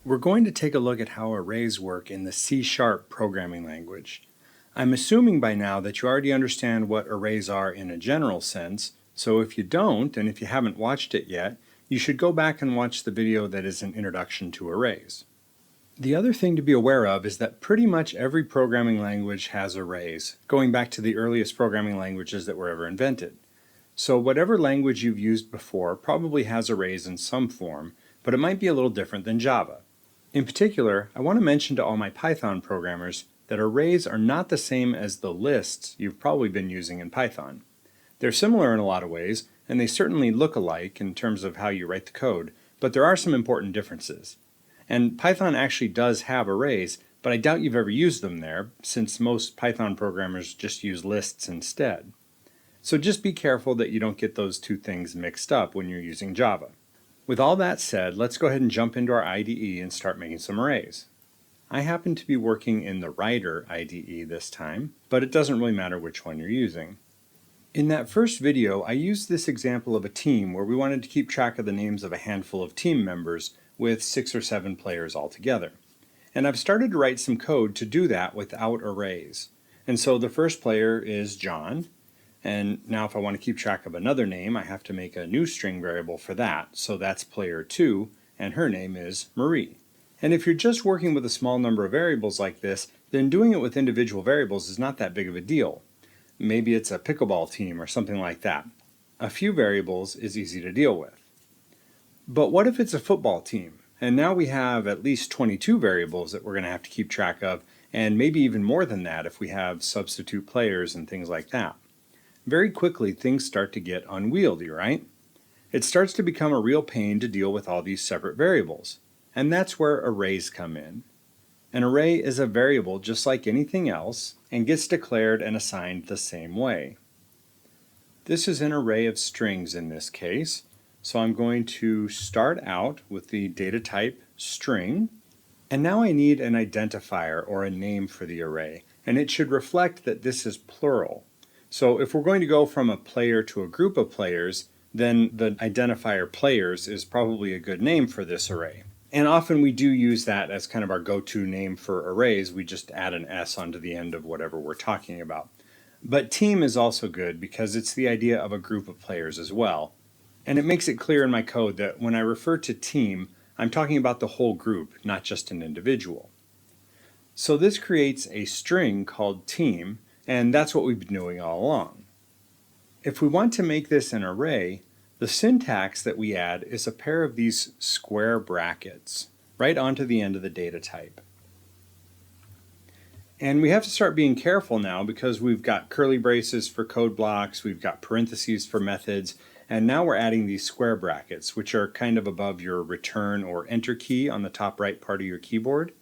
We're going to take a look at how arrays work in the C# programming language. I'm assuming by now that you already understand what arrays are in a general sense, so if you don't, and if you haven't watched it yet, you should go back and watch the video that is an introduction to arrays. The other thing to be aware of is that pretty much every programming language has arrays, going back to the earliest programming languages that were ever invented. So whatever language you've used before probably has arrays in some form, but it might be a little different than Java. In particular, I want to mention to all my Python programmers that arrays are not the same as the lists you've probably been using in Python. They're similar in a lot of ways, and they certainly look alike in terms of how you write the code, but there are some important differences. And Python actually does have arrays, but I doubt you've ever used them there, since most Python programmers just use lists instead. So just be careful that you don't get those two things mixed up when you're using Java. With all that said, let's go ahead and jump into our IDE and start making some arrays. I happen to be working in the Writer IDE this time, but it doesn't really matter which one you're using. In that first video, I used this example of a team where we wanted to keep track of the names of a handful of team members with 6 or 7 players altogether. And I've started to write some code to do that without arrays. And so the first player is John. And now if I want to keep track of another name, I have to make a new string variable for that. So that's player 2, and her name is Marie. And if you're just working with a small number of variables like this, then doing it with individual variables is not that big of a deal. Maybe it's a pickleball team or something like that. A few variables is easy to deal with. But what if it's a football team? And now we have at least 22 variables that we're going to have to keep track of, and maybe even more than that if we have substitute players and things like that. Very quickly things start to get unwieldy, right? It starts to become a real pain to deal with all these separate variables. And that's where arrays come in. An array is a variable just like anything else and gets declared and assigned the same way. This is an array of strings in this case, so I'm going to start out with the data type string, and now I need an identifier or a name for the array, and it should reflect that this is plural. So if we're going to go from a player to a group of players, then the identifier players is probably a good name for this array. And often we do use that as kind of our go-to name for arrays. We just add an S onto the end of whatever we're talking about. But team is also good because it's the idea of a group of players as well. And it makes it clear in my code that when I refer to team, I'm talking about the whole group, not just an individual. So this creates a string called team, and that's what we've been doing all along. If we want to make this an array, the syntax that we add is a pair of these square brackets right onto the end of the data type. And we have to start being careful now because we've got curly braces for code blocks, we've got parentheses for methods, and now we're adding these square brackets, which are kind of above your return or enter key on the top right part of your keyboard.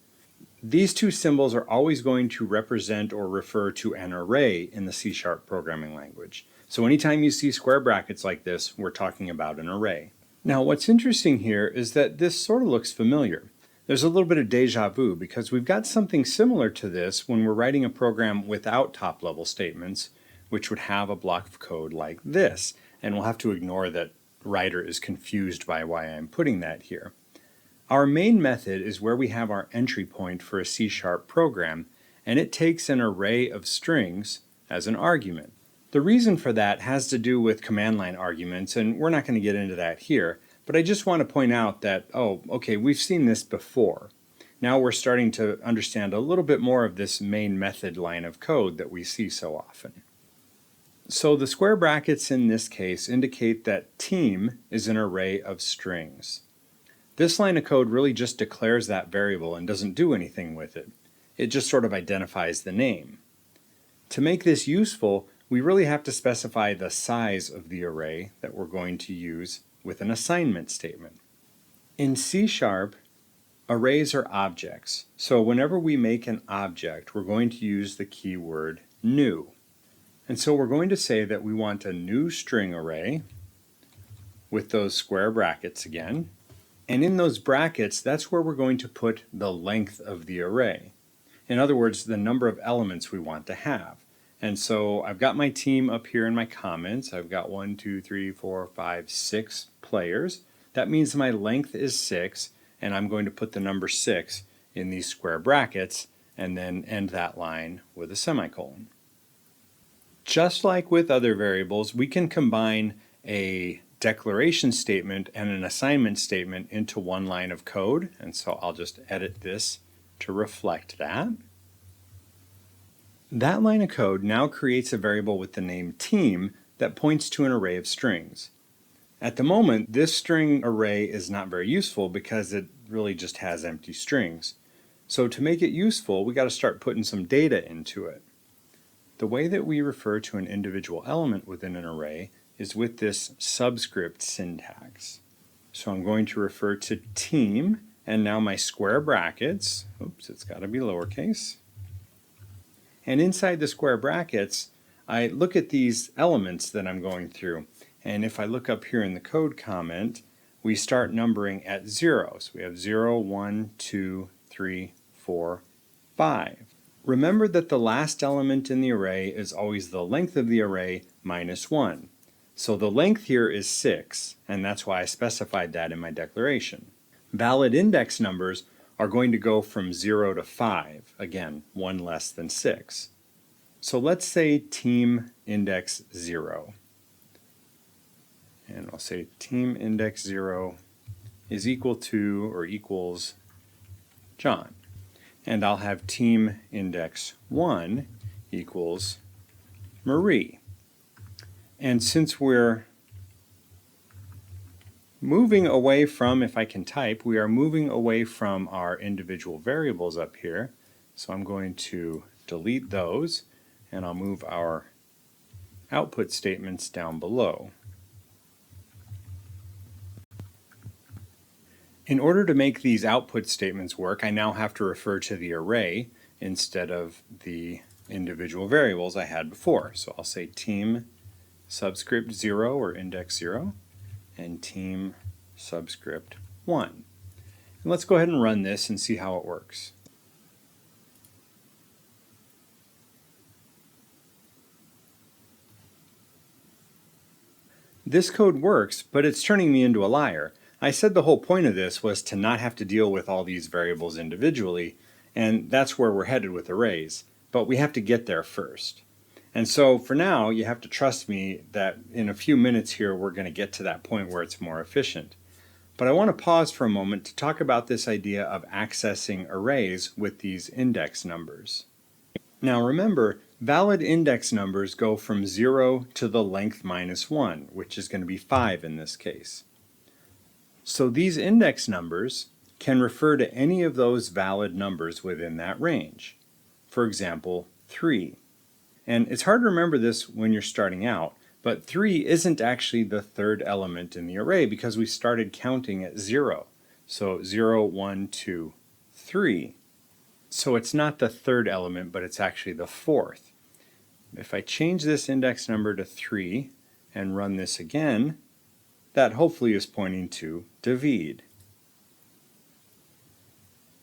These two symbols are always going to represent or refer to an array in the C# programming language. So anytime you see square brackets like this, we're talking about an array. Now what's interesting here is that this sort of looks familiar. There's a little bit of deja vu because we've got something similar to this when we're writing a program without top-level statements, which would have a block of code like this. And we'll have to ignore that Writer is confused by why I'm putting that here. Our main method is where we have our entry point for a C# program, and it takes an array of strings as an argument. The reason for that has to do with command line arguments, and we're not going to get into that here, but I just want to point out that, oh, okay, we've seen this before. Now we're starting to understand a little bit more of this main method line of code that we see so often. So the square brackets in this case indicate that team is an array of strings. This line of code really just declares that variable and doesn't do anything with it. It just sort of identifies the name. To make this useful, we really have to specify the size of the array that we're going to use with an assignment statement. In C#, arrays are objects. So whenever we make an object, we're going to use the keyword new. And so we're going to say that we want a new string array with those square brackets again. And in those brackets, that's where we're going to put the length of the array. In other words, the number of elements we want to have. And so I've got my team up here in my comments. I've got 1, 2, 3, 4, 5, 6 players. That means my length is 6. and I'm going to put the number 6 in these square brackets and then end that line with a semicolon. Just like with other variables, we can combine a declaration statement and an assignment statement into one line of code, and so I'll just edit this to reflect that. That line of code now creates a variable with the name team that points to an array of strings. At the moment, this string array is not very useful because it really just has empty strings. So to make it useful, we got to start putting some data into it. The way that we refer to an individual element within an array is with this subscript syntax. So I'm going to refer to team, and now my square brackets, oops, it's got to be lowercase. And inside the square brackets, I look at these elements that I'm going through. And if I look up here in the code comment, we start numbering at 0. So we have 0, 1, 2, 3, 4, 5. Remember that the last element in the array is always the length of the array minus 1. So the length here is 6, and that's why I specified that in my declaration. Valid index numbers are going to go from 0 to 5, again, 1 less than 6. So let's say team index 0. And I'll say team index 0 is equal to or equals John. And I'll have team index 1 equals Marie. And since we're moving away from, if I can type, we are moving away from our individual variables up here. So I'm going to delete those, and I'll move our output statements down below. In order to make these output statements work, I now have to refer to the array instead of the individual variables I had before. So I'll say team subscript 0 or index 0 and team subscript 1. And let's go ahead and run this and see how it works. This code works, but it's turning me into a liar. I said the whole point of this was to not have to deal with all these variables individually, and that's where we're headed with arrays. But we have to get there first. And so for now, you have to trust me that in a few minutes here, we're going to get to that point where it's more efficient. But I want to pause for a moment to talk about this idea of accessing arrays with these index numbers. Now remember, valid index numbers go from 0 to the length minus 1, which is going to be 5 in this case. So these index numbers can refer to any of those valid numbers within that range. For example, 3. And it's hard to remember this when you're starting out, but 3 isn't actually the third element in the array because we started counting at 0. So 0, 1, 2, 3. So it's not the third element, but it's actually the fourth. If I change this index number to 3 and run this again, that hopefully is pointing to David.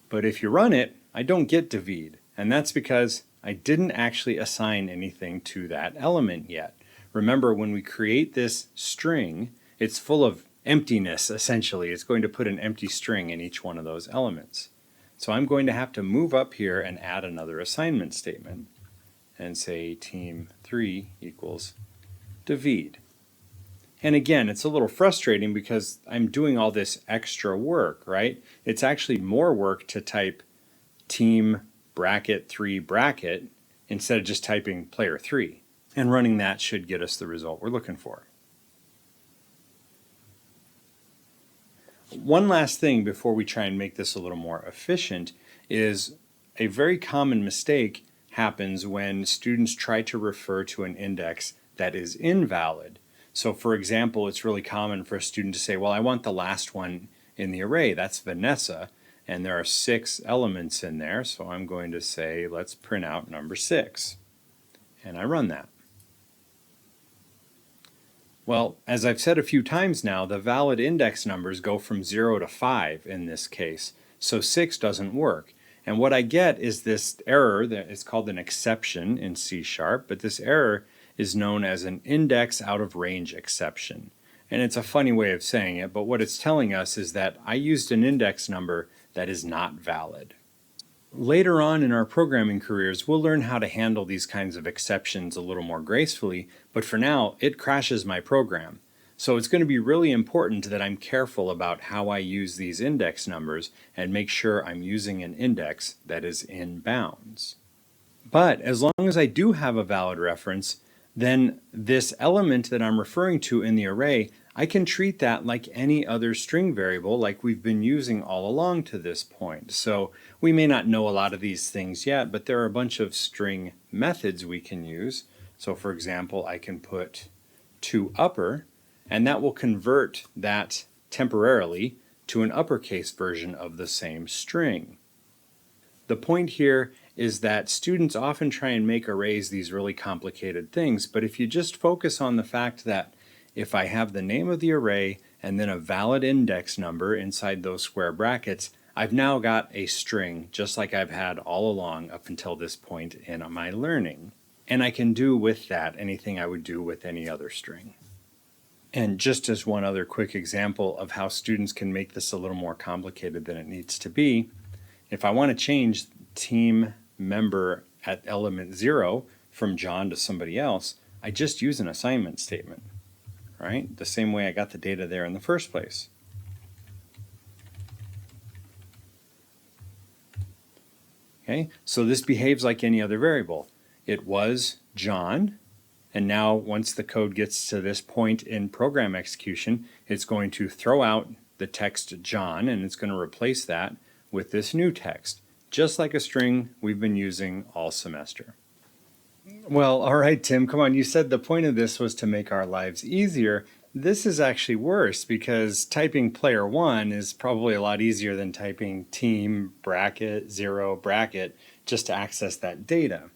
But if you run it, I don't get David, and that's because I didn't actually assign anything to that element yet. Remember, when we create this string, it's full of emptiness, essentially. It's going to put an empty string in each one of those elements. So I'm going to have to move up here and add another assignment statement and say team3 equals David. And again, it's a little frustrating because I'm doing all this extra work, right? It's actually more work to type team bracket 3 bracket instead of just typing player 3. And running that should get us the result we're looking for. One last thing before we try and make this a little more efficient is a very common mistake happens when students try to refer to an index that is invalid. So for example, it's really common for a student to say, well, I want the last one in the array, that's Vanessa, and there are 6 elements in there, so I'm going to say, let's print out number 6. And I run that. Well, as I've said a few times now, the valid index numbers go from 0 to 5 in this case, so 6 doesn't work. And what I get is this error that is called an exception in C#, but this error is known as an index out of range exception. And it's a funny way of saying it, but what it's telling us is that I used an index number that is not valid. Later on in our programming careers, we'll learn how to handle these kinds of exceptions a little more gracefully, but for now, it crashes my program. So it's going to be really important that I'm careful about how I use these index numbers and make sure I'm using an index that is in bounds. But as long as I do have a valid reference, then this element that I'm referring to in the array, I can treat that like any other string variable like we've been using all along to this point. So we may not know a lot of these things yet, but there are a bunch of string methods we can use. So for example, I can put toUpper, and that will convert that temporarily to an uppercase version of the same string. The point here is that students often try and make arrays these really complicated things, but if you just focus on the fact that if I have the name of the array and then a valid index number inside those square brackets, I've now got a string just like I've had all along up until this point in my learning. And I can do with that anything I would do with any other string. And just as one other quick example of how students can make this a little more complicated than it needs to be, if I want to change team member at element 0 from John to somebody else, I just use an assignment statement, right? The same way I got the data there in the first place. Okay, so this behaves like any other variable. It was John, and now once the code gets to this point in program execution, it's going to throw out the text John, and it's going to replace that with this new text, just like a string we've been using all semester. Well, all right, Tim, come on. You said the point of this was to make our lives easier. This is actually worse because typing player 1 is probably a lot easier than typing team bracket 0 bracket just to access that data.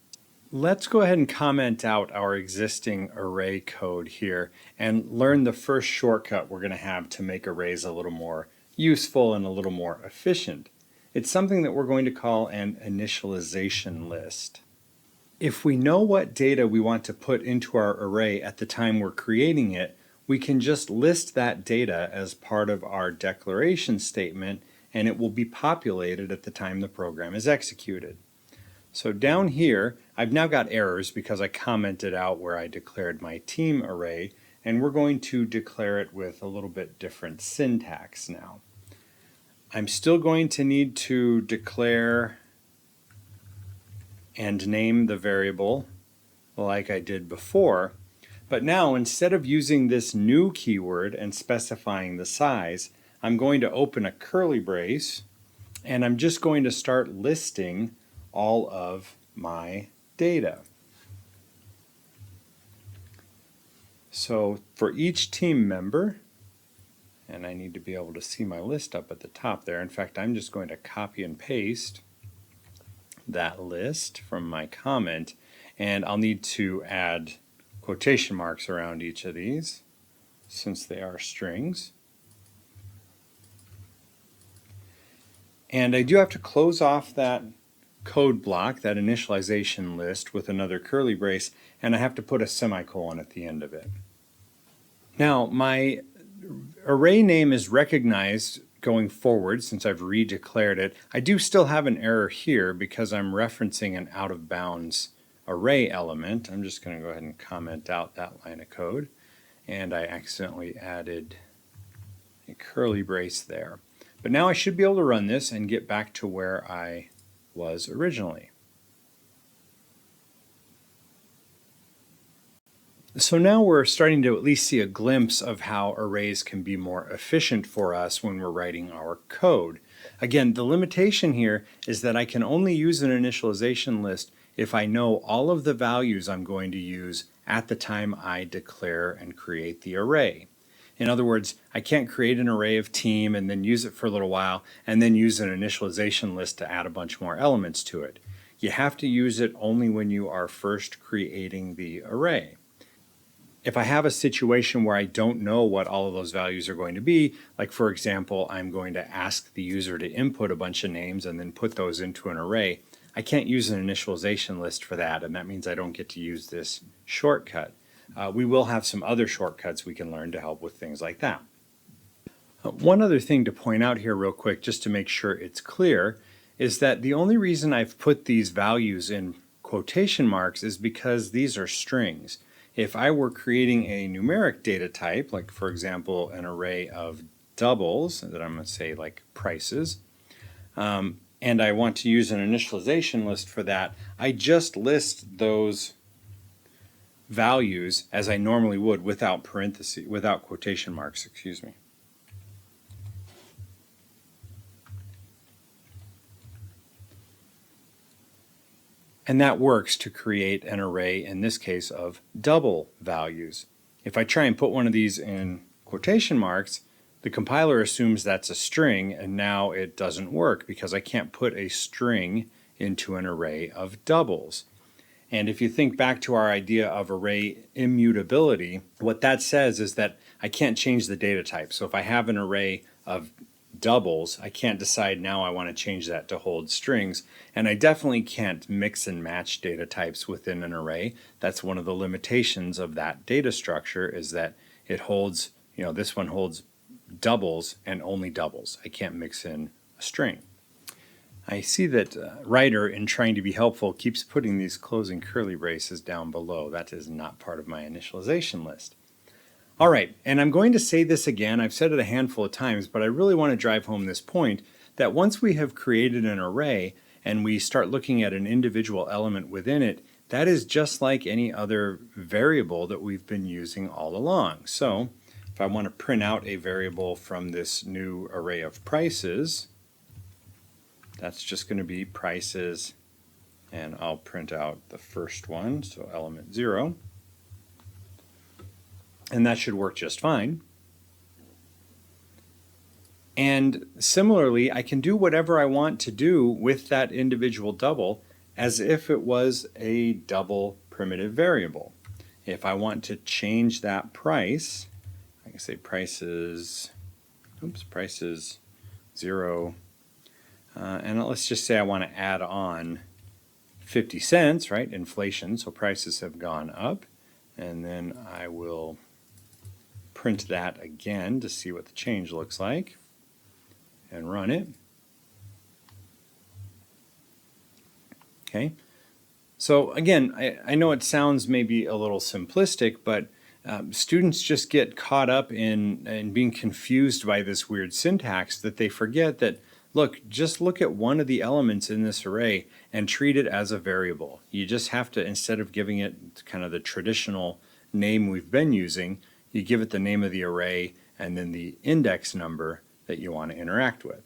Let's go ahead and comment out our existing array code here and learn the first shortcut we're going to have to make arrays a little more useful and a little more efficient. It's something that we're going to call an initialization list. If we know what data we want to put into our array at the time we're creating it, we can just list that data as part of our declaration statement, and it will be populated at the time the program is executed. So down here, I've now got errors because I commented out where I declared my team array, and we're going to declare it with a little bit different syntax now. I'm still going to need to declare and name the variable like I did before, but now instead of using this new keyword and specifying the size, I'm going to open a curly brace and I'm just going to start listing all of my data. So for each team member, and I need to be able to see my list up at the top there. In fact, I'm just going to copy and paste that list from my comment, and I'll need to add quotation marks around each of these since they are strings. And I do have to close off that code block, that initialization list, with another curly brace, and I have to put a semicolon at the end of it. Now, my array name is recognized going forward since I've redeclared it. I do still have an error here because I'm referencing an out of bounds array element. I'm just going to go ahead and comment out that line of code, and I accidentally added a curly brace there. But now I should be able to run this and get back to where I was originally. So now we're starting to at least see a glimpse of how arrays can be more efficient for us when we're writing our code. Again, the limitation here is that I can only use an initialization list if I know all of the values I'm going to use at the time I declare and create the array. In other words, I can't create an array of team and then use it for a little while and then use an initialization list to add a bunch more elements to it. You have to use it only when you are first creating the array. If I have a situation where I don't know what all of those values are going to be, like for example, I'm going to ask the user to input a bunch of names and then put those into an array, I can't use an initialization list for that, and that means I don't get to use this shortcut. we will have some other shortcuts we can learn to help with things like that. One other thing to point out here real quick, just to make sure it's clear, is that the only reason I've put these values in quotation marks is because these are strings. If I were creating a numeric data type, like for example an array of doubles that I'm going to say like prices, and I want to use an initialization list for that, I just list those values as I normally would without parentheses, without quotation marks, excuse me. And that works to create an array, in this case, of double values. If I try and put one of these in quotation marks, the compiler assumes that's a string, and now it doesn't work because I can't put a string into an array of doubles. And if you think back to our idea of array immutability, what that says is that I can't change the data type. So if I have an array of doubles, I can't decide now I want to change that to hold strings, and I definitely can't mix and match data types within an array. That's one of the limitations of that data structure, is that it holds, this one holds doubles and only doubles. I can't mix in a string. I see that Writer, in trying to be helpful, keeps putting these closing curly braces down below. That is not part of my initialization list. All right, and I'm going to say this again. I've said it a handful of times, but I really want to drive home this point that once we have created an array and we start looking at an individual element within it, that is just like any other variable that we've been using all along. So if I want to print out a variable from this new array of prices, that's just going to be prices, and I'll print out the first one, so element 0. And that should work just fine. And similarly, I can do whatever I want to do with that individual double as if it was a double primitive variable. If I want to change that price, I can say prices 0, and let's just say I want to add on 50 cents, right? Inflation, so prices have gone up, and then I will print that again to see what the change looks like and run it. Okay, so again, I know it sounds maybe a little simplistic, but students just get caught up in being confused by this weird syntax that they forget that, look, just look at one of the elements in this array and treat it as a variable. You just have to, instead of giving it kind of the traditional name we've been using, you give it the name of the array and then the index number that you want to interact with.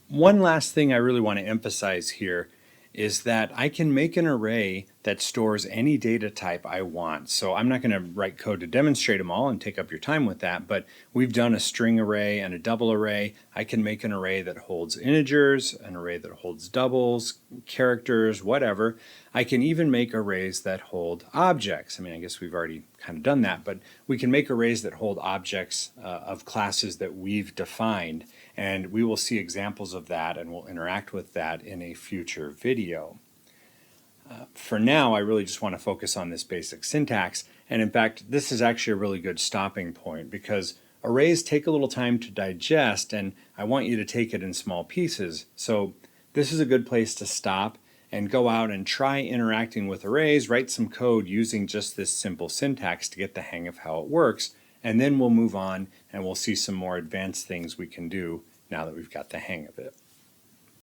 One last thing I really want to emphasize here is that I can make an array that stores any data type I want. So I'm not going to write code to demonstrate them all and take up your time with that, but we've done a string array and a double array. I can make an array that holds integers, an array that holds doubles, characters, whatever. I can even make arrays that hold objects. I mean, I guess we've already kind of done that, but we can make arrays that hold objects of classes that we've defined, and we will see examples of that and we'll interact with that in a future video. For now, I really just want to focus on this basic syntax, and in fact, this is actually a really good stopping point because arrays take a little time to digest, and I want you to take it in small pieces. So this is a good place to stop and go out and try interacting with arrays, write some code using just this simple syntax to get the hang of how it works, and then we'll move on and we'll see some more advanced things we can do now that we've got the hang of it.